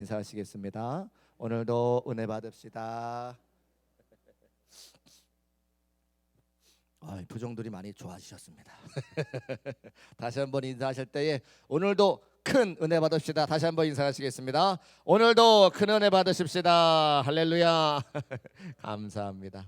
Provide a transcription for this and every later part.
인사하시겠습니다. 오늘도 은혜 받읍시다. 부종들이 많이 좋아지셨습니다. 다시 한번 인사하실 때에 오늘도 큰 은혜 받읍시다. 다시 한번 인사하시겠습니다. 오늘도 큰 은혜 받으십시다. 할렐루야. 감사합니다.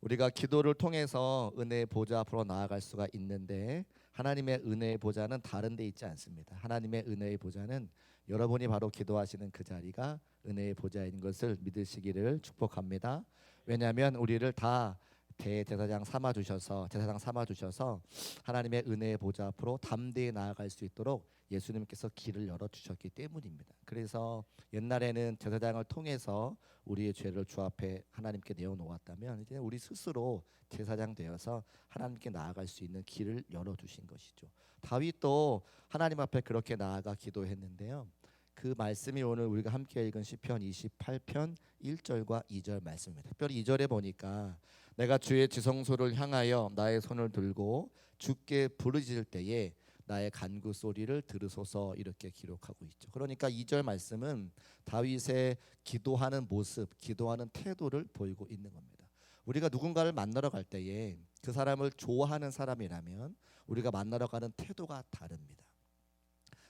우리가 기도를 통해서 은혜의 보좌 앞으로 나아갈 수가 있는데 하나님의 은혜의 보좌는 다른 데 있지 않습니다. 하나님의 은혜의 보좌는 여러분이 바로 기도하시는 그 자리가 은혜의 보좌인 것을 믿으시기를 축복합니다. 왜냐하면 우리를 다 대제사장 삼아 주셔서 하나님의 은혜의 보좌 앞으로 담대히 나아갈 수 있도록 예수님께서 길을 열어 주셨기 때문입니다. 그래서 옛날에는 제사장을 통해서 우리의 죄를 주 앞에 하나님께 내어 놓았다면 이제 우리 스스로 제사장 되어서 하나님께 나아갈 수 있는 길을 열어 주신 것이죠. 다윗도 하나님 앞에 그렇게 나아가 기도했는데요. 그 말씀이 오늘 우리가 함께 읽은 시편 28편 1절과 2절 말씀입니다. 특별히 2절에 보니까 내가 주의 지성소를 향하여 나의 손을 들고 주께 부르짖을 때에 나의 간구 소리를 들으소서 이렇게 기록하고 있죠. 그러니까 2절 말씀은 다윗의 기도하는 모습, 기도하는 태도를 보이고 있는 겁니다. 우리가 누군가를 만나러 갈 때에 그 사람을 좋아하는 사람이라면 우리가 만나러 가는 태도가 다릅니다.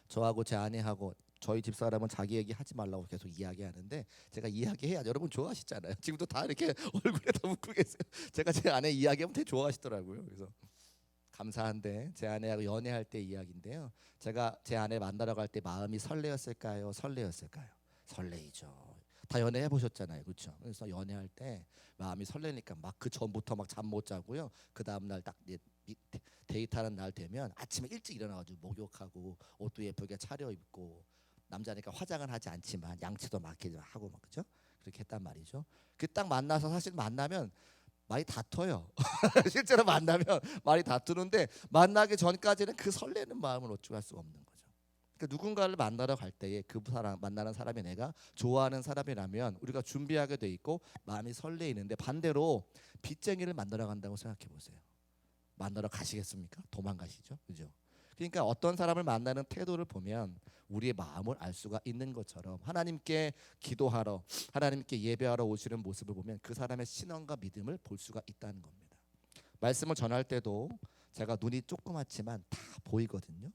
저하고 제 아내하고 저희 집사람은 자기 얘기 하지 말라고 계속 이야기하는데 제가 이야기해야 여러분 좋아하시잖아요. 지금도 다 이렇게 얼굴에 다 묻고 계세요. 제가 제 아내 이야기하면 되게 좋아하시더라고요. 그래서 감사한데 제 아내하고 연애할 때 이야기인데요. 제가 제 아내 만나러 갈 때 마음이 설레었을까요? 설레었을까요? 설레이죠. 다 연애해 보셨잖아요, 그렇죠? 그래서 연애할 때 마음이 설레니까 막 그 전부터 막 잠 못 자고요. 그 다음 날 딱 데이트하는 날 되면 아침에 일찍 일어나가지고 목욕하고 옷도 예쁘게 차려입고 남자니까 화장은 하지 않지만 양치도 막 이렇게 하고 막 그죠? 그렇게 했단 말이죠. 그 딱 만나서 사실 만나면 많이 다퉈요. 실제로 만나면 많이 다투는데 만나기 전까지는 그 설레는 마음을 어찌할 수가 없는 거죠. 그러니까 누군가를 만나러 갈 때에 그 사람 만나는 사람이 내가 좋아하는 사람이라면 우리가 준비하게 돼 있고 마음이 설레이는데 반대로 빚쟁이를 만나러 간다고 생각해 보세요. 만나러 가시겠습니까? 도망가시죠, 그죠? 그러니까 어떤 사람을 만나는 태도를 보면 우리의 마음을 알 수가 있는 것처럼 하나님께 기도하러 하나님께 예배하러 오시는 모습을 보면 그 사람의 신앙과 믿음을 볼 수가 있다는 겁니다. 말씀을 전할 때도 제가 눈이 조그맣지만 다 보이거든요.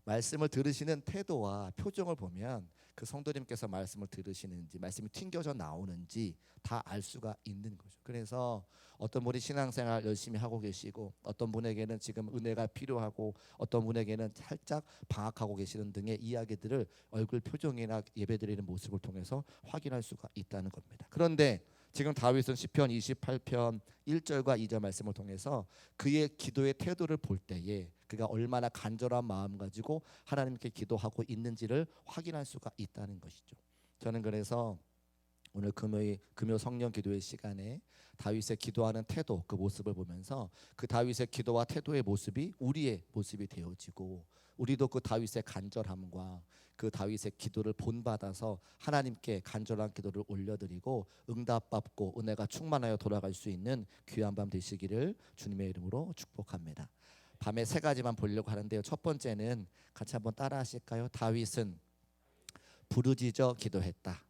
말씀을 들으시는 태도와 표정을 보면 그 성도님께서 말씀을 들으시는지 말씀이 튕겨져 나오는지 다 알 수가 있는 거죠. 그래서 어떤 분이 신앙생활 열심히 하고 계시고 어떤 분에게는 지금 은혜가 필요하고 어떤 분에게는 살짝 방학하고 계시는 등의 이야기들을 얼굴 표정이나 예배드리는 모습을 통해서 확인할 수가 있다는 겁니다. 그런데 지금 다윗은 시편 28편 1절과 2절 말씀을 통해서 그의 기도의 태도를 볼 때에 그가 얼마나 간절한 마음 가지고 하나님께 기도하고 있는지를 확인할 수가 있다는 것이죠. 저는 그래서 오늘 금요 성령 기도의 시간에 다윗의 기도하는 태도 그 모습을 보면서 그 다윗의 기도와 태도의 모습이 우리의 모습이 되어지고 우리도 그 다윗의 간절함과 그 다윗의 기도를 본받아서 하나님께 간절한 기도를 올려드리고 응답받고 은혜가 충만하여 돌아갈 수 있는 귀한 밤 되시기를 주님의 이름으로 축복합니다. 밤에 세 가지만 보려고 하는데요. 첫 번째는 같이 한번 따라 하실까요? 다윗은 부르짖어 기도했다.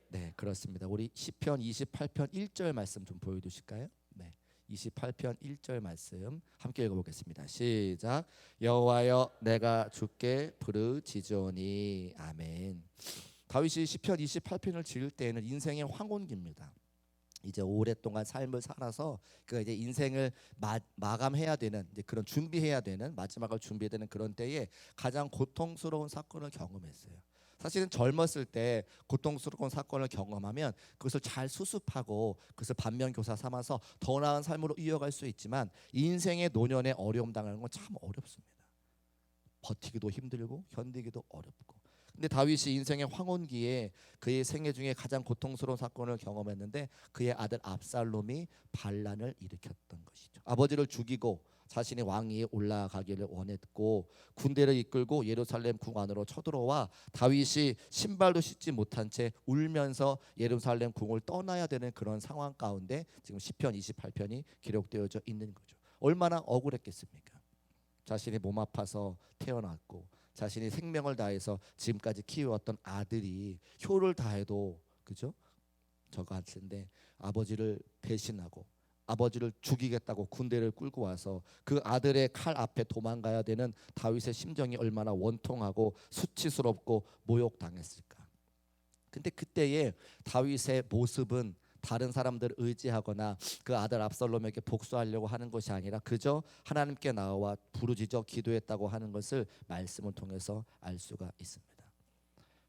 네, 그렇습니다. 우리 시편 28편 1절 말씀 좀 보여주실까요? 네, 28편 1절 말씀 함께 읽어보겠습니다. 시작. 여호와여 내가 주께 부르짖으니. 아멘. 다윗이 시편 28편을 지을 때에는 인생의 황혼기입니다. 이제 오랫동안 삶을 살아서 그 이제 인생을 마감해야 되는 이제 그런 준비해야 되는 마지막을 준비해야 되는 그런 때에 가장 고통스러운 사건을 경험했어요. 사실은 젊었을 때 고통스러운 사건을 경험하면 그것을 잘 수습하고 그것을 반면교사 삼아서 더 나은 삶으로 이어갈 수 있지만 인생의 노년에 어려움 당하는 건 참 어렵습니다. 버티기도 힘들고 견디기도 어렵고. 근데 다윗이 인생의 황혼기에 그의 생애 중에 가장 고통스러운 사건을 경험했는데 그의 아들 압살롬이 반란을 일으켰던 것이죠. 아버지를 죽이고 자신이 왕위에 올라가기를 원했고 군대를 이끌고 예루살렘 궁 안으로 쳐들어와 다윗이 신발도 씻지 못한 채 울면서 예루살렘 궁을 떠나야 되는 그런 상황 가운데 지금 시편 28편이 기록되어져 있는 거죠. 얼마나 억울했겠습니까? 자신이 몸 아파서 태어났고 자신이 생명을 다해서 지금까지 키워왔던 아들이 효를 다해도 그죠? 저거 할 텐데 아버지를 배신하고 아버지를 죽이겠다고 군대를 끌고 와서 그 아들의 칼 앞에 도망가야 되는 다윗의 심정이 얼마나 원통하고 수치스럽고 모욕당했을까. 근데 그때의 다윗의 모습은 다른 사람들을 의지하거나 그 아들 압살롬에게 복수하려고 하는 것이 아니라 그저 하나님께 나와 부르짖어 기도했다고 하는 것을 말씀을 통해서 알 수가 있습니다.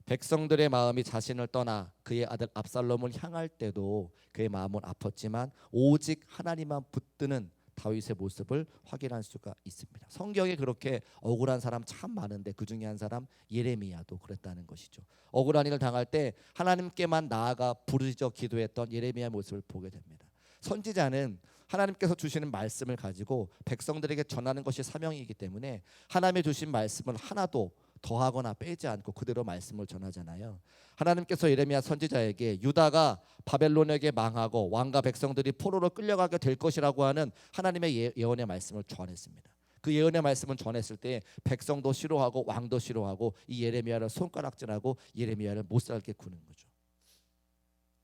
백성들의 마음이 자신을 떠나 그의 아들 압살롬을 향할 때도 그의 마음은 아팠지만 오직 하나님만 붙드는 다윗의 모습을 확인할 수가 있습니다. 성경에 그렇게 억울한 사람 참 많은데 그 중에 한 사람 예레미야도 그랬다는 것이죠. 억울한 일을 당할 때 하나님께만 나아가 부르짖어 기도했던 예레미야의 모습을 보게 됩니다. 선지자는 하나님께서 주시는 말씀을 가지고 백성들에게 전하는 것이 사명이기 때문에 하나님의 주신 말씀을 하나도 더하거나 빼지 않고 그대로 말씀을 전하잖아요. 하나님께서 예레미야 선지자에게 유다가 바벨론에게 망하고 왕과 백성들이 포로로 끌려가게 될 것이라고 하는 하나님의 예언의 말씀을 전했습니다. 그 예언의 말씀을 전했을 때 백성도 싫어하고 왕도 싫어하고 이 예레미야를 손가락질하고 예레미야를 못 살게 구는 거죠.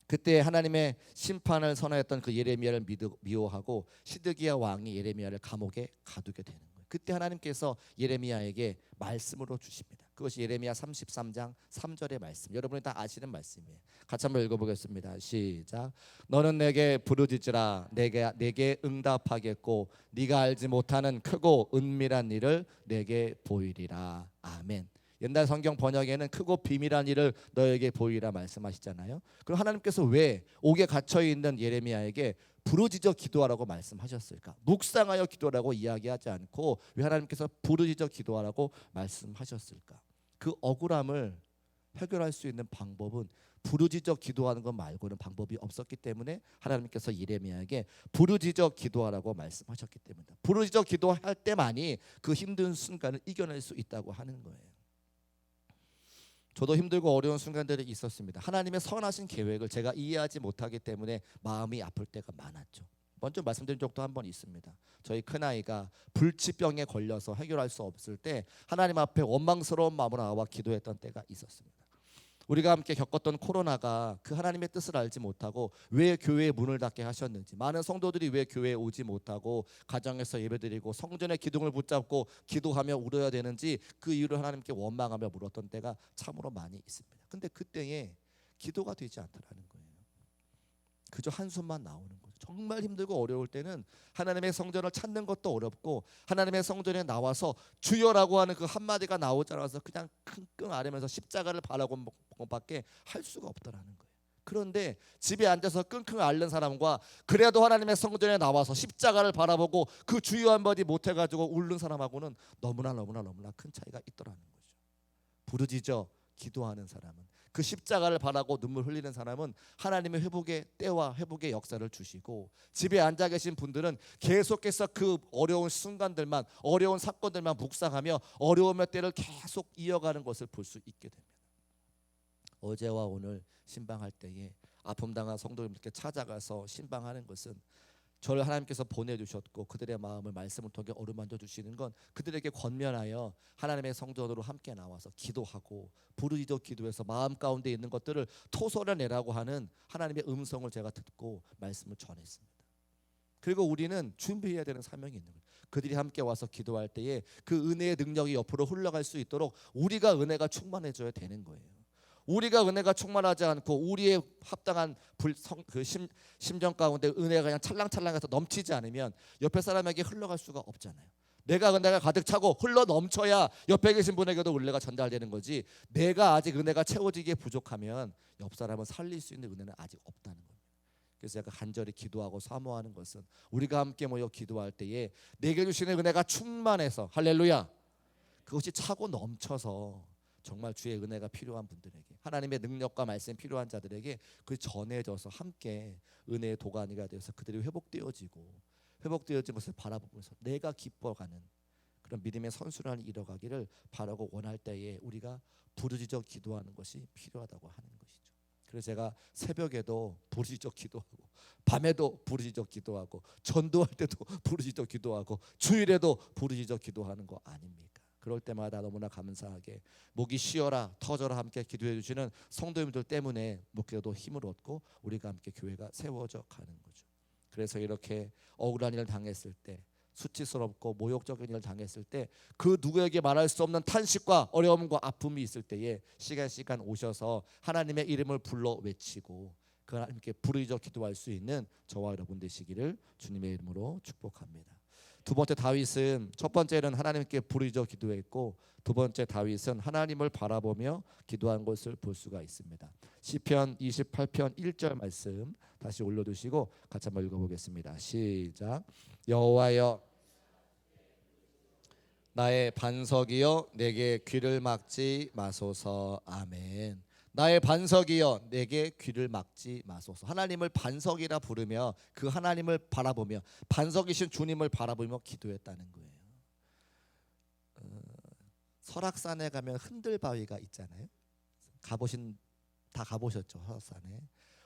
그때 하나님의 심판을 선언했던 그 예레미야를 미워하고 시드기야 왕이 예레미야를 감옥에 가두게 되는 거예요. 그때 하나님께서 예레미야에게 말씀으로 주십니다. 그것이 예레미야 33장 3절의 말씀. 여러분이 다 아시는 말씀이에요. 같이 한번 읽어보겠습니다. 시작. 너는 내게 부르짖으라. 내게 응답하겠고 네가 알지 못하는 크고 은밀한 일을 내게 보이리라. 아멘. 옛날 성경 번역에는 크고 비밀한 일을 너에게 보이라 말씀하시잖아요. 그럼 하나님께서 왜 옥에 갇혀 있는 예레미야에게 부르짖어 기도하라고 말씀하셨을까? 묵상하여 기도하라고 이야기하지 않고 왜 하나님께서 부르짖어 기도하라고 말씀하셨을까? 그 억울함을 해결할 수 있는 방법은 부르짖어 기도하는 것 말고는 방법이 없었기 때문에 하나님께서 예레미야에게 부르짖어 기도하라고 말씀하셨기 때문이다. 부르짖어 기도할 때만이 그 힘든 순간을 이겨낼 수 있다고 하는 거예요. 저도 힘들고 어려운 순간들이 있었습니다. 하나님의 선하신 계획을 제가 이해하지 못하기 때문에 마음이 아플 때가 많았죠. 먼저 말씀드린 적도 한 번 있습니다. 저희 큰아이가 불치병에 걸려서 해결할 수 없을 때 하나님 앞에 원망스러운 마음으로 나와 기도했던 때가 있었습니다. 우리가 함께 겪었던 코로나가 그 하나님의 뜻을 알지 못하고 왜 교회에 문을 닫게 하셨는지, 많은 성도들이 왜 교회에 오지 못하고 가정에서 예배드리고 성전의 기둥을 붙잡고 기도하며 울어야 되는지 그 이유를 하나님께 원망하며 물었던 때가 참으로 많이 있습니다. 근데 그때에 기도가 되지 않더라는 거예요. 그저 한숨만 나오는 거죠. 정말 힘들고 어려울 때는 하나님의 성전을 찾는 것도 어렵고 하나님의 성전에 나와서 주여라고 하는 그 한마디가 나오지 않아서 그냥 끙끙 앓으면서 십자가를 바라고 밖에 할 수가 없더라는 거예요. 그런데 집에 앉아서 끙끙 앓는 사람과 그래도 하나님의 성전에 나와서 십자가를 바라보고 그 주여 한마디 못해가지고 울는 사람하고는 너무나 큰 차이가 있더라는 거죠. 부르짖어 기도하는 사람은, 그 십자가를 바라고 눈물 흘리는 사람은 하나님의 회복의 때와 회복의 역사를 주시고, 집에 앉아 계신 분들은 계속해서 그 어려운 순간들만, 어려운 사건들만 묵상하며 어려움의 때를 계속 이어가는 것을 볼 수 있게 됩니다. 어제와 오늘 신방할 때에 아픔 당한 성도님들께 찾아가서 신방하는 것은 저를 하나님께서 보내주셨고 그들의 마음을 말씀을 통해 어루만져 주시는 건 그들에게 권면하여 하나님의 성전으로 함께 나와서 기도하고 부르짖어 기도해서 마음 가운데 있는 것들을 토설해내라고 하는 하나님의 음성을 제가 듣고 말씀을 전했습니다. 그리고 우리는 준비해야 되는 사명이 있는 거예요. 그들이 함께 와서 기도할 때에 그 은혜의 능력이 옆으로 흘러갈 수 있도록 우리가 은혜가 충만해져야 되는 거예요. 우리가 은혜가 충만하지 않고 우리의 합당한 심정 가운데 은혜가 그냥 찰랑찰랑해서 넘치지 않으면 옆에 사람에게 흘러갈 수가 없잖아요. 내가 은혜가 가득 차고 흘러 넘쳐야 옆에 계신 분에게도 은혜가 전달되는 거지, 내가 아직 은혜가 채워지기에 부족하면 옆 사람을 살릴 수 있는 은혜는 아직 없다는 겁니다. 그래서 제가 간절히 기도하고 사모하는 것은 우리가 함께 모여 기도할 때에 내게 주시는 은혜가 충만해서, 할렐루야, 그것이 차고 넘쳐서 정말 주의 은혜가 필요한 분들에게, 하나님의 능력과 말씀이 필요한 자들에게 그 전해져서 함께 은혜의 도가니가 되어서 그들이 회복되어진 것을 바라보면서 내가 기뻐가는 그런 믿음의 선순환이 이뤄가기를 바라고 원할 때에 우리가 부르짖어 기도하는 것이 필요하다고 하는 것이죠. 그래서 제가 새벽에도 부르짖어 기도하고 밤에도 부르짖어 기도하고 전도할 때도 부르짖어 기도하고 주일에도 부르짖어 기도하는 거 아닙니까? 그럴 때마다 너무나 감사하게 목이 쉬어라 터져라 함께 기도해 주시는 성도님들 때문에 목회도 힘을 얻고 우리가 함께 교회가 세워져 가는 거죠. 그래서 이렇게 억울한 일을 당했을 때, 수치스럽고 모욕적인 일을 당했을 때, 그 누구에게 말할 수 없는 탄식과 어려움과 아픔이 있을 때에 시간 오셔서 하나님의 이름을 불러 외치고 그 하나님께 부르짖어 기도할 수 있는 저와 여러분 되시기를 주님의 이름으로 축복합니다. 두 번째 다윗은, 첫 번째는 하나님께 부르짖어 기도했고, 두 번째 다윗은 하나님을 바라보며 기도한 것을 볼 수가 있습니다. 시편 28편 1절 말씀 다시 올려두시고 같이 한번 읽어보겠습니다. 시작. 여호와여 나의 반석이여 내게 귀를 막지 마소서. 아멘. 나의 반석이여 내게 귀를 막지 마소서. 하나님을 반석이라 부르며 그 하나님을 바라보며 반석이신 주님을 바라보며 기도했다는 거예요. 설악산에 가면 흔들바위가 있잖아요. 다 가보셨죠? 설악산에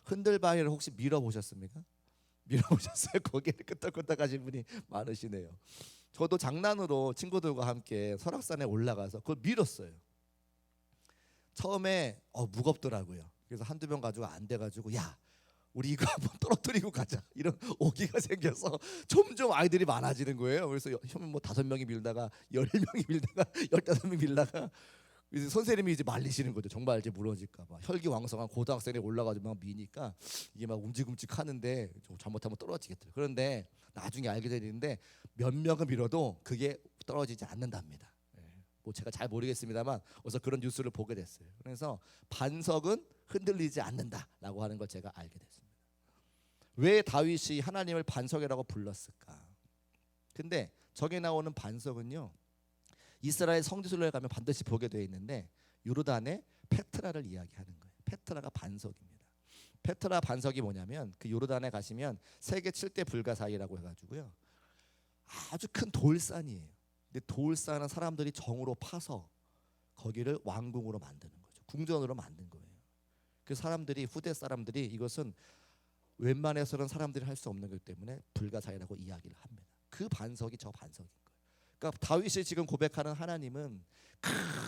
흔들바위를 혹시 밀어보셨습니까? 밀어보셨어요? 거기를 끄떡끄떡 하신 분이 많으시네요. 저도 장난으로 친구들과 함께 설악산에 올라가서 그걸 밀었어요. 처음에 무겁더라고요. 그래서 한두 명 가지고 안 돼가지고 야 우리 이거 한번 떨어뜨리고 가자 이런 오기가 생겨서 점점 아이들이 많아지는 거예요. 그래서 처음에 뭐 5명이 밀다가 10명이 밀다가 15명이 밀다가 이제 선생님이 이제 말리시는 거죠. 정말 이제 무너질까 봐. 혈기왕성한 고등학생이 올라가지고 막 미니까 이게 막 움직임직 하는데 잘못하면 떨어지겠더라고요. 그런데 나중에 알게 되는데 몇 명을 밀어도 그게 떨어지지 않는답니다. 뭐 제가 잘 모르겠습니다만 어서 그런 뉴스를 보게 됐어요. 그래서 반석은 흔들리지 않는다라고 하는 걸 제가 알게 됐습니다. 왜 다윗이 하나님을 반석이라고 불렀을까? 근데 저게 나오는 반석은요, 이스라엘 성지순례에 가면 반드시 보게 되어 있는데 요르단의 페트라를 이야기하는 거예요. 페트라가 반석입니다. 페트라 반석이 뭐냐면 그 요르단에 가시면 세계 7대 불가사의라고 해가지고요, 아주 큰 돌산이에요. 근데 돌산은 사람들이 정으로 파서 거기를 왕궁으로 만드는 거죠. 궁전으로 만든 거예요. 그 사람들이, 후대 사람들이 이것은 웬만해서는 사람들이 할 수 없는 거기 때문에 불가사의라고 이야기를 합니다. 그 반석이 저 반석인 거예요. 그러니까 다윗이 지금 고백하는 하나님은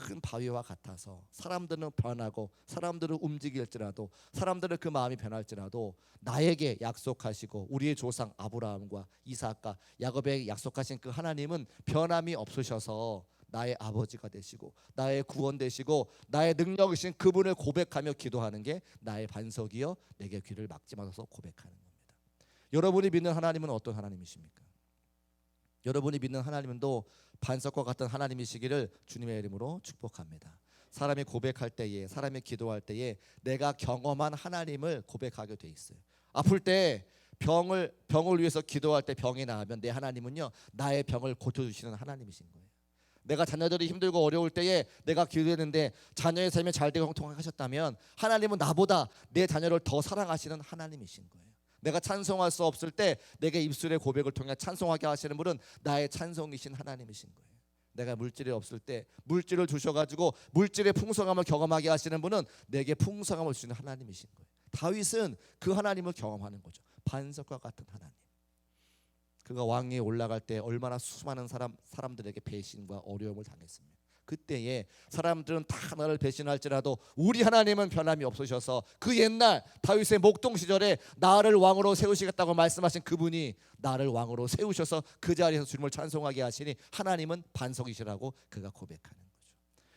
큰 바위와 같아서 사람들은 변하고 사람들은 움직일지라도, 사람들은 그 마음이 변할지라도 나에게 약속하시고 우리의 조상 아브라함과 이삭과 야곱에게 약속하신 그 하나님은 변함이 없으셔서 나의 아버지가 되시고 나의 구원 되시고 나의 능력이신 그분을 고백하며 기도하는 게 나의 반석이여 내게 귀를 막지 마소서 고백하는 겁니다. 여러분이 믿는 하나님은 어떤 하나님이십니까? 여러분이 믿는 하나님은 또 반석과 같은 하나님이시기를 주님의 이름으로 축복합니다. 사람이 고백할 때에, 사람이 기도할 때에 내가 경험한 하나님을 고백하게 돼 있어요. 아플 때 병을 위해서 기도할 때 병이 나으면 내 하나님은요 나의 병을 고쳐주시는 하나님이신 거예요. 내가 자녀들이 힘들고 어려울 때에 내가 기도했는데 자녀의 삶이 잘 되고 형통하셨다면 하나님은 나보다 내 자녀를 더 사랑하시는 하나님이신 거예요. 내가 찬송할 수 없을 때 내게 입술의 고백을 통해 찬송하게 하시는 분은 나의 찬송이신 하나님이신 거예요. 내가 물질이 없을 때 물질을 주셔가지고 물질의 풍성함을 경험하게 하시는 분은 내게 풍성함을 주시는 하나님이신 거예요. 다윗은 그 하나님을 경험하는 거죠. 반석과 같은 하나님. 그가 왕위에 올라갈 때 얼마나 수많은 사람들에게 배신과 어려움을 당했습니다. 그때에 사람들은 다 나를 배신할지라도 우리 하나님은 변함이 없으셔서 그 옛날 다윗의 목동 시절에 나를 왕으로 세우시겠다고 말씀하신 그분이 나를 왕으로 세우셔서 그 자리에서 주님을 찬송하게 하시니 하나님은 반석이시라고 그가 고백하는 거죠.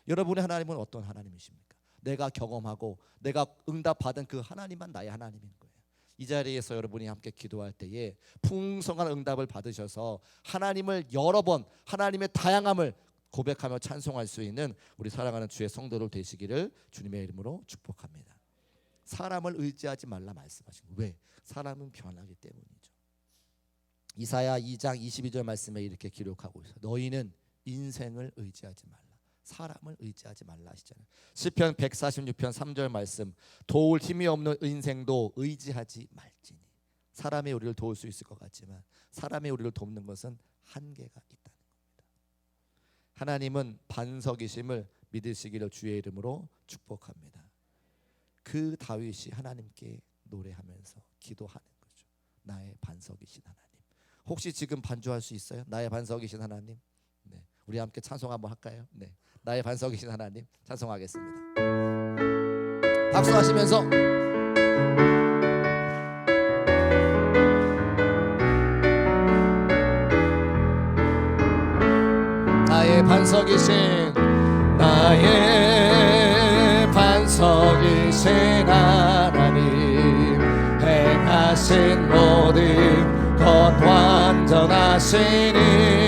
여러분의 하나님은 어떤 하나님이십니까? 내가 경험하고 내가 응답받은 그 하나님만 나의 하나님인 거예요. 이 자리에서 여러분이 함께 기도할 때에 풍성한 응답을 받으셔서 하나님을 여러 번, 하나님의 다양함을 고백하며 찬송할 수 있는 우리 사랑하는 주의 성도들 되시기를 주님의 이름으로 축복합니다. 사람을 의지하지 말라 말씀하신 거예요. 왜? 사람은 변하기 때문이죠. 이사야 2장 22절 말씀에 이렇게 기록하고 있어요. 너희는 인생을 의지하지 말라, 사람을 의지하지 말라 하시잖아요. 시편 146편 3절 말씀, 도울 힘이 없는 인생도 의지하지 말지니. 사람이 우리를 도울 수 있을 것 같지만 사람이 우리를 돕는 것은 한계가 있다는 겁니다. 하나님은 반석이심을 믿으시기를 주의 이름으로 축복합니다. 그 다윗이 하나님께 노래하면서 기도하는 거죠. 나의 반석이신 하나님. 혹시 지금 반주할 수 있어요? 나의 반석이신 하나님. 네. 우리 함께 찬송 한번 할까요? 네, 나의 반석이신 하나님 찬송하겠습니다. 박수하시면서 나의 반석이신 나의 반석이신 하나님 행하신 모든 것 완전하시니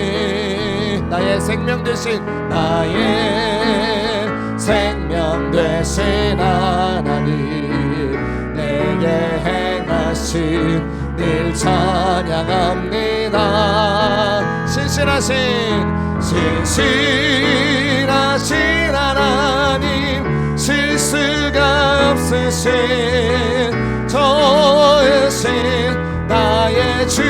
나의 생명 되신 나의 생명 되신 하나님 내게 행하신 일 찬양합니다. 신실하신 하나님 실수가 없으신 저의 신 나의 주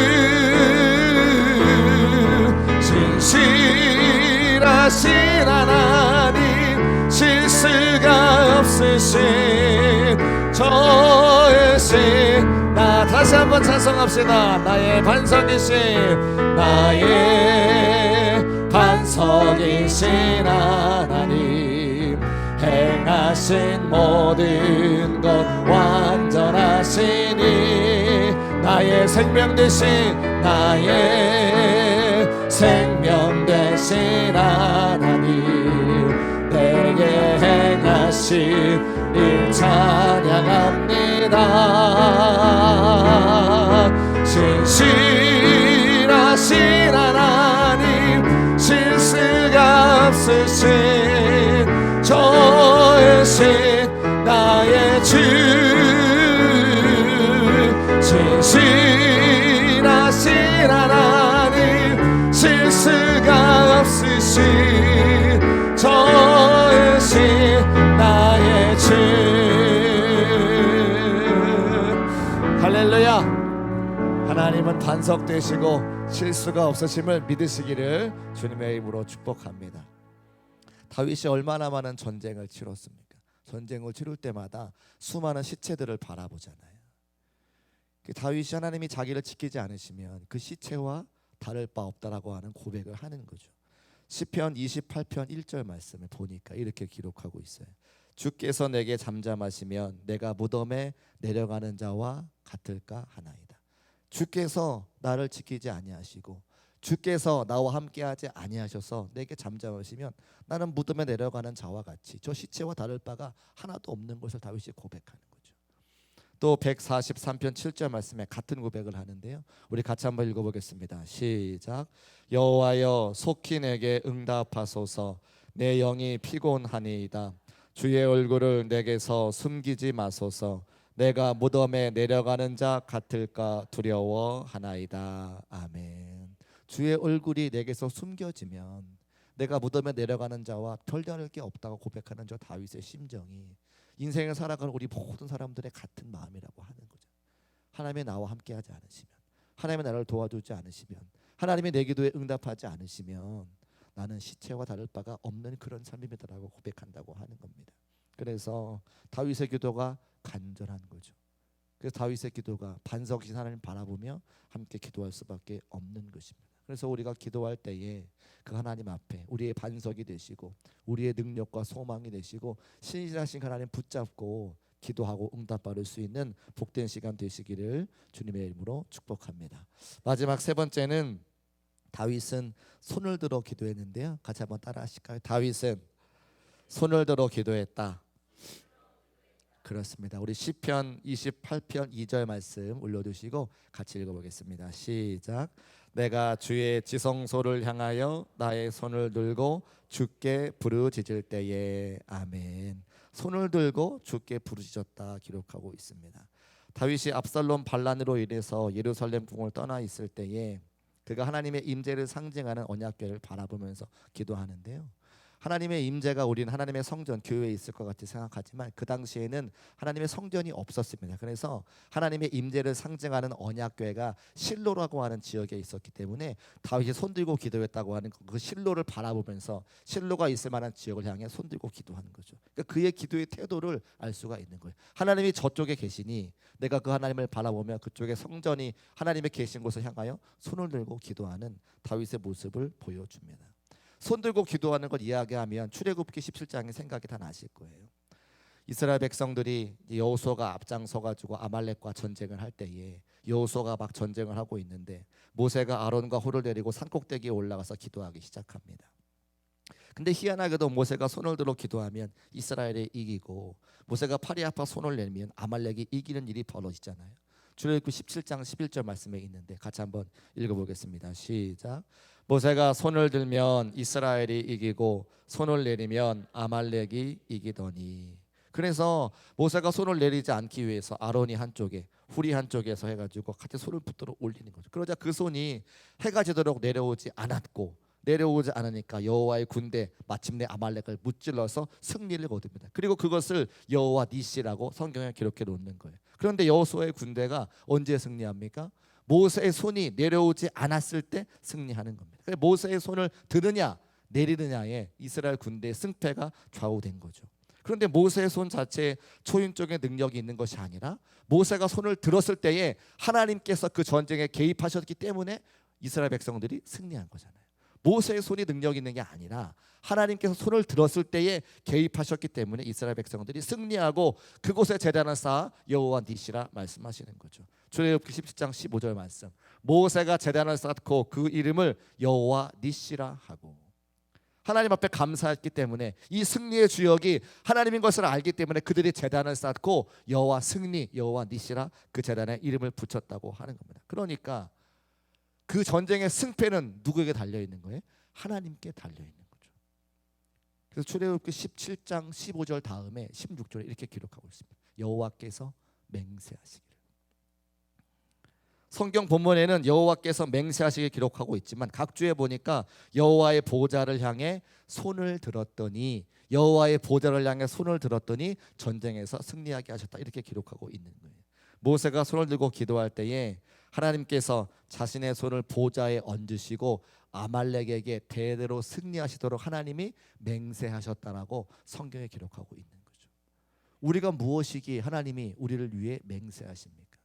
신실하신 하나님 실수가 없으신 저의 신 나 다시 한번 찬송합시다. 나의 반석이신 나의 반석이신 하나님 행하신 모든 것 완전하시니 나의 생명 되신 나의 생명 되신 하나님 내게 행하신 일 찬양합니다. 신실하신 하나님 실수가 없으신 저의 신 나의 주 신실하신 하나님 실수가 없으신 저의 신 나의 주 할렐루야. 하나님은 반석 되시고 실수가 없으심을 믿으시기를 주님의 이름으로 축복합니다. 다윗이 얼마나 많은 전쟁을 치렀습니까? 전쟁을 치를 때마다 수많은 시체들을 바라보잖아요. 다윗이 하나님이 자기를 지키지 않으시면 그 시체와 다를 바 없다라고 하는 고백을 하는 거죠. 시편 28편 1절 말씀을 보니까 이렇게 기록하고 있어요. 주께서 내게 잠잠하시면 내가 무덤에 내려가는 자와 같을까 하나이다. 주께서 나를 지키지 아니하시고 주께서 나와 함께하지 아니하셔서 내게 잠잠하시면 나는 무덤에 내려가는 자와 같이 저 시체와 다를 바가 하나도 없는 것을 다윗이 고백하는 거죠. 또 143편 7절 말씀에 같은 고백을 하는데요. 우리 같이 한번 읽어보겠습니다. 시작. 여호와여 속히 내게 응답하소서. 내 영이 피곤하니이다. 주의 얼굴을 내게서 숨기지 마소서. 내가 무덤에 내려가는 자 같을까 두려워하나이다. 아멘. 주의 얼굴이 내게서 숨겨지면 내가 무덤에 내려가는 자와 별다를 게 없다고 고백하는 저 다윗의 심정이 인생을 살아가는 우리 모든 사람들의 같은 마음이라고 하는 거죠. 하나님이 나와 함께하지 않으시면, 하나님이 나를 도와주지 않으시면, 하나님이 내 기도에 응답하지 않으시면 나는 시체와 다를 바가 없는 그런 삶입니다라고 고백한다고 하는 겁니다. 그래서 다윗의 기도가 간절한 거죠. 그래서 다윗의 기도가 반석이신 하나님 바라보며 함께 기도할 수밖에 없는 것입니다. 그래서 우리가 기도할 때에 그 하나님 앞에 우리의 반석이 되시고 우리의 능력과 소망이 되시고 신실하신 하나님 붙잡고 기도하고 응답받을 수 있는 복된 시간 되시기를 주님의 이름으로 축복합니다. 마지막 세 번째는 다윗은 손을 들어 기도했는데요. 같이 한번 따라 하실까요? 다윗은 손을 들어 기도했다. 그렇습니다. 우리 시편 28편 2절 말씀 올려두시고 같이 읽어보겠습니다. 시작. 내가 주의 지성소를 향하여 나의 손을 들고 주께 부르짖을 때에 아멘. 손을 들고 주께 부르짖었다 기록하고 있습니다. 다윗이 압살롬 반란으로 인해서 예루살렘 궁을 떠나 있을 때에 그가 하나님의 임재를 상징하는 언약궤를 바라보면서 기도하는데요. 하나님의 임재가 우리는 하나님의 성전 교회에 있을 것 같이 생각하지만 그 당시에는 하나님의 성전이 없었습니다. 그래서 하나님의 임재를 상징하는 언약궤가 실로라고 하는 지역에 있었기 때문에 다윗이 손들고 기도했다고 하는 그 실로를 바라보면서 실로가 있을 만한 지역을 향해 손들고 기도하는 거죠. 그러니까 그의 기도의 태도를 알 수가 있는 거예요. 하나님이 저쪽에 계시니 내가 그 하나님을 바라보며 그쪽에 성전이 하나님의 계신 곳을 향하여 손을 들고 기도하는 다윗의 모습을 보여줍니다. 손 들고 기도하는 걸 이야기하면 출애굽기 17장의 생각이 다 나실 거예요. 이스라엘 백성들이 여호수아가 앞장서 가지고 아말렉과 전쟁을 할 때에 여호수아가 막 전쟁을 하고 있는데 모세가 아론과 홀을 데리고 산꼭대기에 올라가서 기도하기 시작합니다. 근데 희한하게도 모세가 손을 들어 기도하면 이스라엘이 이기고 모세가 팔이 아파 손을 내밀면 아말렉이 이기는 일이 벌어지잖아요. 출애굽기 17장 11절 말씀에 있는데 같이 한번 읽어보겠습니다. 시작. 모세가 손을 들면 이스라엘이 이기고 손을 내리면 아말렉이 이기더니. 그래서 모세가 손을 내리지 않기 위해서 아론이 한쪽에 훌이 한쪽에서 해가지고 같이 손을 붙들어 올리는 거죠. 그러자 그 손이 해가 지도록 내려오지 않았고 내려오지 않으니까 여호와의 군대 마침내 아말렉을 무찔러서 승리를 거둡니다. 그리고 그것을 여호와 니시라고 성경에 기록해 놓는 거예요. 그런데 여호수아의 군대가 언제 승리합니까? 모세의 손이 내려오지 않았을 때 승리하는 겁니다. 모세의 손을 드느냐 내리느냐에 이스라엘 군대의 승패가 좌우된 거죠. 그런데 모세의 손 자체에 초인적인 능력이 있는 것이 아니라 모세가 손을 들었을 때에 하나님께서 그 전쟁에 개입하셨기 때문에 이스라엘 백성들이 승리한 거잖아요. 모세의 손이 능력 있는 게 아니라 하나님께서 손을 들었을 때에 개입하셨기 때문에 이스라엘 백성들이 승리하고 그곳에 제단을 쌓아 여호와 니시라 말씀하시는 거죠. 출애굽기 17장 15절 말씀. 모세가 제단을 쌓고 그 이름을 여호와 니시라 하고 하나님 앞에 감사했기 때문에 이 승리의 주역이 하나님인 것을 알기 때문에 그들이 제단을 쌓고 여호와 승리 여호와 니시라 그 제단에 이름을 붙였다고 하는 겁니다. 그러니까 그 전쟁의 승패는 누구에게 달려 있는 거예요? 하나님께 달려 있는 거죠. 그래서 출애굽기 17장 15절 다음에 16절에 이렇게 기록하고 있습니다. 여호와께서 맹세하시기를. 성경 본문에는 여호와께서 맹세하시길 기록하고 있지만 각 주에 보니까 여호와의 보좌를 향해 손을 들었더니 여호와의 보좌를 향해 손을 들었더니 전쟁에서 승리하게 하셨다 이렇게 기록하고 있는 거예요. 모세가 손을 들고 기도할 때에 하나님께서 자신의 손을 보좌에 얹으시고 아말렉에게 대대로 승리하시도록 하나님이 맹세하셨다라고 성경에 기록하고 있는 거죠. 우리가 무엇이기에 하나님이 우리를 위해 맹세하십니까?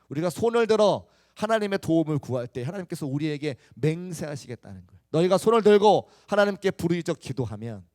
우리가 손을 들어 하나님의 도움을 구할 때 하나님께서 우리에게 맹세하시겠다는 거예요. 너희가 손을 들고 하나님께 부르짖어 기도하면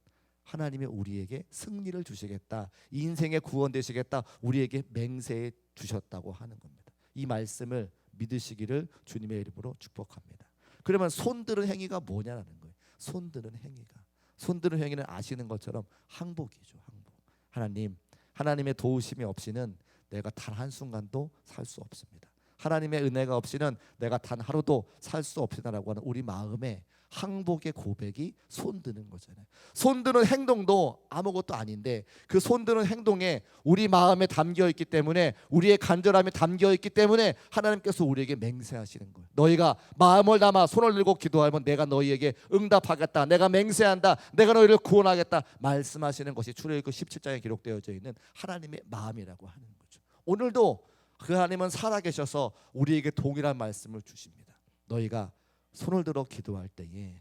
하나님이 우리에게 승리를 주시겠다. 인생의 구원 되시겠다. 우리에게 맹세해 주셨다고 하는 겁니다. 이 말씀을 믿으시기를 주님의 이름으로 축복합니다. 그러면 손드는 행위가 뭐냐라는 거예요. 손드는 행위가. 손드는 행위는 아시는 것처럼 항복이죠. 항복. 하나님의 도우심이 없이는 내가 단 한순간도 살 수 없습니다. 하나님의 은혜가 없이는 내가 단 하루도 살 수 없으나라고 하는 우리 마음에 항복의 고백이 손드는 거잖아요. 손드는 행동도 아무것도 아닌데 그 손드는 행동에 우리 마음에 담겨 있기 때문에 우리의 간절함이 담겨 있기 때문에 하나님께서 우리에게 맹세하시는 거예요. 너희가 마음을 담아 손을 들고 기도하면 내가 너희에게 응답하겠다. 내가 맹세한다. 내가 너희를 구원하겠다. 말씀하시는 것이 출애굽기 17장에 기록되어져 있는 하나님의 마음이라고 하는 거죠. 오늘도 그 하나님은 살아계셔서 우리에게 동일한 말씀을 주십니다. 너희가 손을 들어 기도할 때에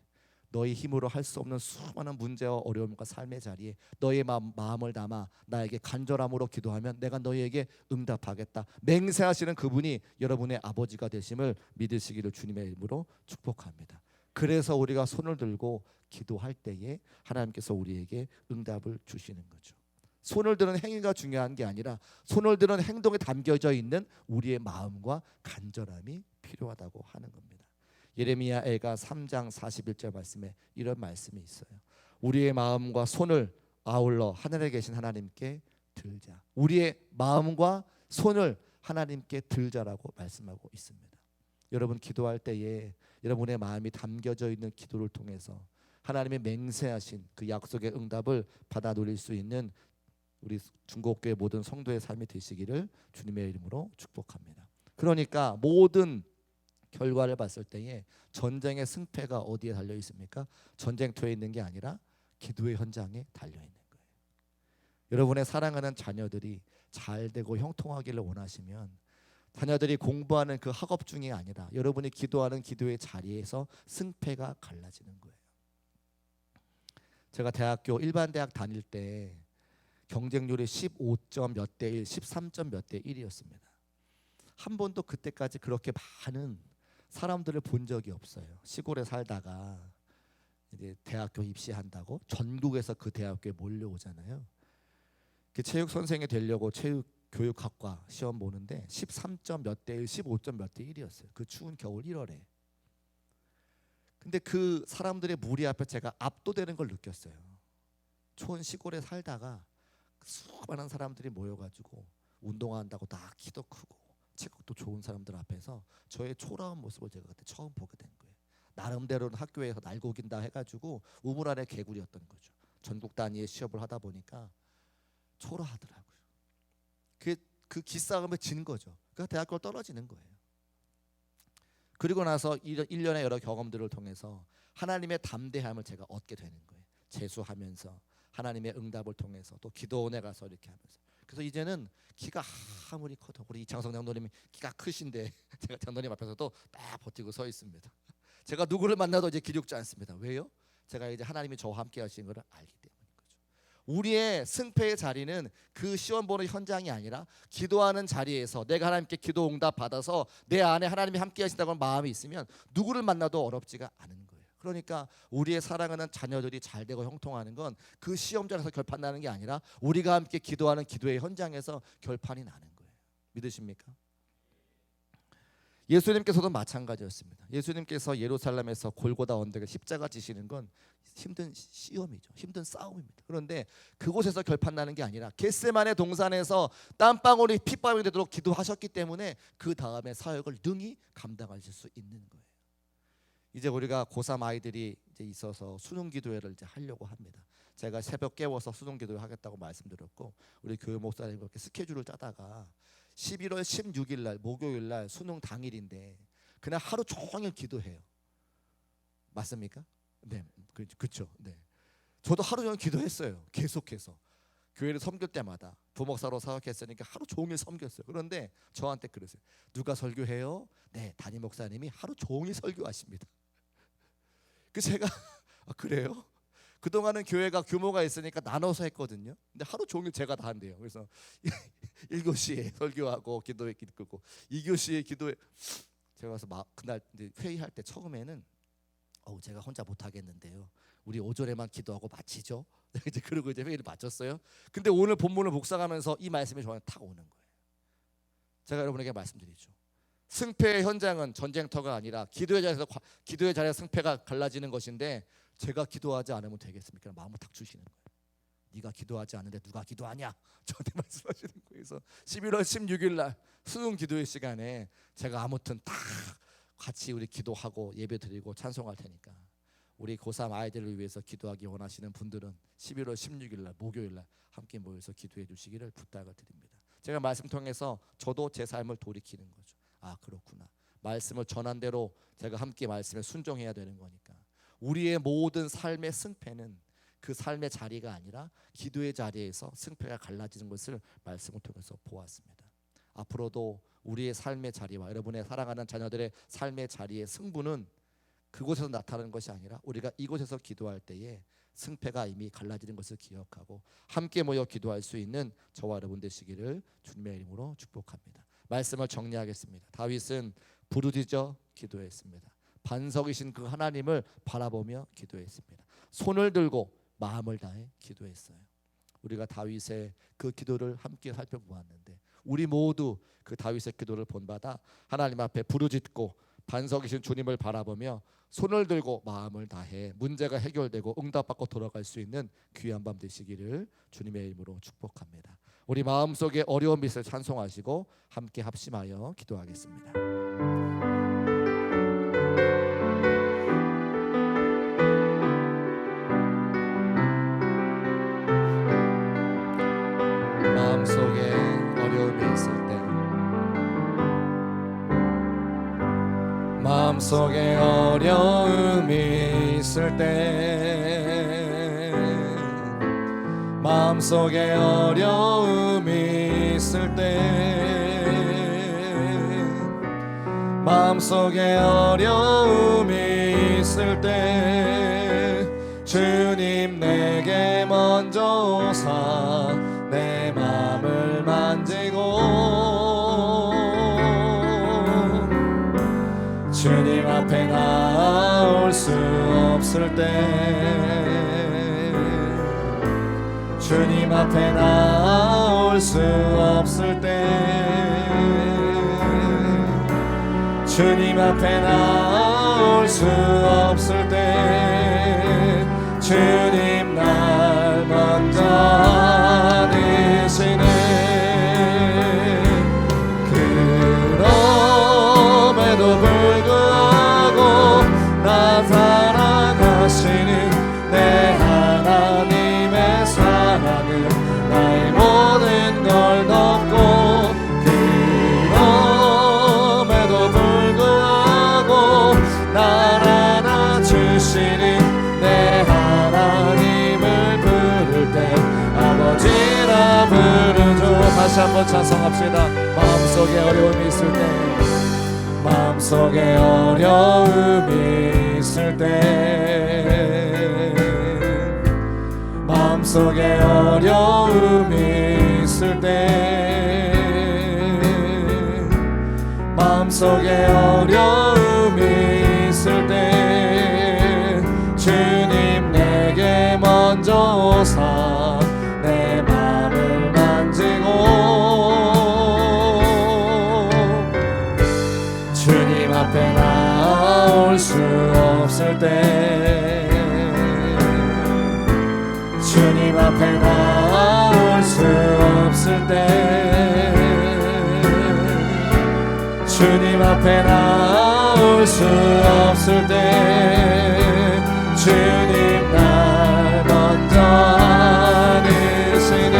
너희 힘으로 할 수 없는 수많은 문제와 어려움과 삶의 자리에 너희의 마음을 담아 나에게 간절함으로 기도하면 내가 너희에게 응답하겠다. 맹세하시는 그분이 여러분의 아버지가 되심을 믿으시기를 주님의 이름으로 축복합니다. 그래서 우리가 손을 들고 기도할 때에 하나님께서 우리에게 응답을 주시는 거죠. 손을 드는 행위가 중요한 게 아니라 손을 드는 행동에 담겨져 있는 우리의 마음과 간절함이 필요하다고 하는 겁니다. 예레미야 애가 3장 41절 말씀에 이런 말씀이 있어요. 우리의 마음과 손을 아울러 하늘에 계신 하나님께 들자. 우리의 마음과 손을 하나님께 들자라고 말씀하고 있습니다. 여러분 기도할 때에 여러분의 마음이 담겨져 있는 기도를 통해서 하나님의 맹세하신 그 약속의 응답을 받아 누릴 수 있는 우리 중국교회 모든 성도의 삶이 되시기를 주님의 이름으로 축복합니다. 그러니까 모든 결과를 봤을 때에 전쟁의 승패가 어디에 달려 있습니까? 전쟁터에 있는 게 아니라 기도의 현장에 달려 있는 거예요. 여러분의 사랑하는 자녀들이 잘 되고 형통하기를 원하시면 자녀들이 공부하는 그 학업 중이 아니라 여러분이 기도하는 기도의 자리에서 승패가 갈라지는 거예요. 제가 대학교 일반 대학 다닐 때 경쟁률이 15점 몇 대 1, 13점 몇 대 1이었습니다. 한 번도 그때까지 그렇게 많은 사람들을 본 적이 없어요. 시골에 살다가 이제 대학교 입시한다고 전국에서 그 대학교에 몰려오잖아요. 그 체육 선생이 되려고 체육 교육학과 시험 보는데 13점 몇 대 1, 15점 몇 대 1이었어요. 그 추운 겨울 1월에. 근데 그 사람들의 무리 앞에 제가 압도되는 걸 느꼈어요. 촌 시골에 살다가 수많은 사람들이 모여가지고 운동한다고 다 키도 크고 체격도 좋은 사람들 앞에서 저의 초라한 모습을 제가 그때 처음 보게 된 거예요. 나름대로는 학교에서 날고긴다 해가지고 우물 안에 개구리였던 거죠. 전국 단위의 시험을 하다 보니까 초라하더라고요. 그 기싸움에 진 거죠. 그러니까 대학교를 떨어지는 거예요. 그리고 나서 1년의 여러 경험들을 통해서 하나님의 담대함을 제가 얻게 되는 거예요. 재수하면서 하나님의 응답을 통해서 또 기도원에 가서 이렇게 하면서. 그래서 이제는 키가 아무리 커도 우리 이창성 장로님이 키가 크신데 제가 장로님 앞에서도 딱 버티고 서 있습니다. 제가 누구를 만나도 이제 기죽지 않습니다. 왜요? 제가 이제 하나님이 저와 함께 하시는 것을 알기 때문인 거죠. 우리의 승패의 자리는 그 시험 보는 현장이 아니라 기도하는 자리에서 내가 하나님께 기도 응답 받아서 내 안에 하나님이 함께 하신다고 하는 마음이 있으면 누구를 만나도 어렵지가 않은 거예요. 그러니까 우리의 사랑하는 자녀들이 잘 되고 형통하는 건 그 시험장에서 결판 나는 게 아니라 우리가 함께 기도하는 기도의 현장에서 결판이 나는 거예요. 믿으십니까? 예수님께서도 마찬가지였습니다. 예수님께서 예루살렘에서 골고다 언덕에 십자가 지시는 건 힘든 시험이죠. 힘든 싸움입니다. 그런데 그곳에서 결판 나는 게 아니라 겟세마네 동산에서 땀방울이 핏방울이 되도록 기도하셨기 때문에 그 다음에 사역을 능히 감당하실 수 있는 거예요. 이제 우리가 고3 아이들이 이제 있어서 수능 기도회를 이제 하려고 합니다. 제가 새벽 깨워서 수능 기도회 하겠다고 말씀드렸고 우리 교회 목사님 그렇게 스케줄을 짜다가 11월 16일 날 목요일 날 수능 당일인데 그날 하루 종일 기도해요. 맞습니까? 네, 그렇죠. 네, 저도 하루 종일 기도했어요. 계속해서 교회를 섬길 때마다 부목사로 사역했으니까 하루 종일 섬겼어요. 그런데 저한테 그러세요. 누가 설교해요? 네, 담임 목사님이 하루 종일 설교하십니다. 그 제가 그래요? 그동안은 교회가 규모가 있으니까 나눠서 했거든요. 근데 하루 종일 제가 다 한대요. 그래서 1교시에 설교하고 기도회 끄고 2교시에 기도회 제가 가서 막 그날 이제 회의할 때 처음에는 제가 혼자 못 하겠는데요. 우리 5절에만 기도하고 마치죠. 이제 그러고 이제 회의를 마쳤어요. 근데 오늘 본문을 묵상하면서 이 말씀이 저한테 탁 오는 거예요. 제가 여러분에게 말씀드리죠. 승패의 현장은 전쟁터가 아니라 기도의 자리에서 승패가 갈라지는 것인데 제가 기도하지 않으면 되겠습니까? 마음을 탁 주시는 거예요. 네가 기도하지 않는데 누가 기도하냐? 저한테 말씀하시는 거예요. 그래서 11월 16일 날 수능 기도회 시간에 제가 아무튼 다 같이 우리 기도하고 예배드리고 찬송할 테니까 우리 고3 아이들을 위해서 기도하기 원하시는 분들은 11월 16일 날 목요일 날 함께 모여서 기도해 주시기를 부탁을 드립니다. 제가 말씀 통해서 저도 제 삶을 돌이키는 거죠. 아, 그렇구나. 말씀을 전한 대로 제가 함께 말씀에 순종해야 되는 거니까 우리의 모든 삶의 승패는 그 삶의 자리가 아니라 기도의 자리에서 승패가 갈라지는 것을 말씀을 통해서 보았습니다. 앞으로도 우리의 삶의 자리와 여러분의 사랑하는 자녀들의 삶의 자리의 승부는 그곳에서 나타나는 것이 아니라 우리가 이곳에서 기도할 때에 승패가 이미 갈라지는 것을 기억하고 함께 모여 기도할 수 있는 저와 여러분 되시기를 주님의 이름으로 축복합니다. 말씀을 정리하겠습니다. 다윗은 부르짖어 기도했습니다. 반석이신 그 하나님을 바라보며 기도했습니다. 손을 들고 마음을 다해 기도했어요. 우리가 다윗의 그 기도를 함께 살펴보았는데 우리 모두 그 다윗의 기도를 본받아 하나님 앞에 부르짖고 반석이신 주님을 바라보며 손을 들고 마음을 다해 문제가 해결되고 응답받고 돌아갈 수 있는 귀한 밤 되시기를 주님의 이름으로 축복합니다. 우리 마음속에 어려운 빛을 찬송하시고 함께 합심하여 기도하겠습니다. 마음속에 어려움이 있을 때 마음속에 어려움이 있을 때 마음속에 어려움이 있을 때 마음속에 어려움이 있을 때 주님 내게 먼저 오사 내 마음을 만지고 주님 앞에 나올 수 없을 때 주님 앞에 나올 수 없을 때 주님 앞에 나올 수 없을 때 주님 날 먼저 안으시네. 그럼에도 불구하고 나 사랑하시는 내 하나님의 사랑은 나의 모든 걸 덮고 그럼에도 불구하고 날 안아주시는 내 하나님을 부를 때 아버지라 부르죠. 다시 한번 찬송합시다. 마음속에 어려움이 있을 때 마음속에 어려움이 있을 때 마음속에 어려움이 있을 때 마음속에 어려움이 있을 때 주님 내게 먼저 오사 내 맘을 만지고 주님 앞에 나올 수 없을 때 주님 앞에 나올 수 없을 때 주님 앞에 나올 수 없을 때 주님 날 먼저 안으시네.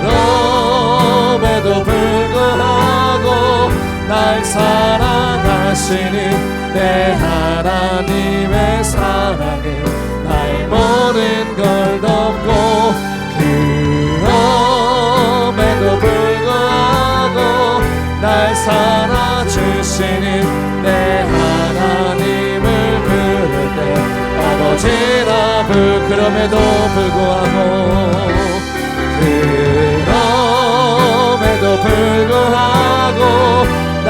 그럼에도 불구하고 날 사랑하시는 내 하나님의 사랑은 나의 모든 걸 덮고 그럼에도 불구하고 날 살아주시는 내 하나님을 부를 때 아버지라 그럼에도 불구하고 그럼에도 불구하고 날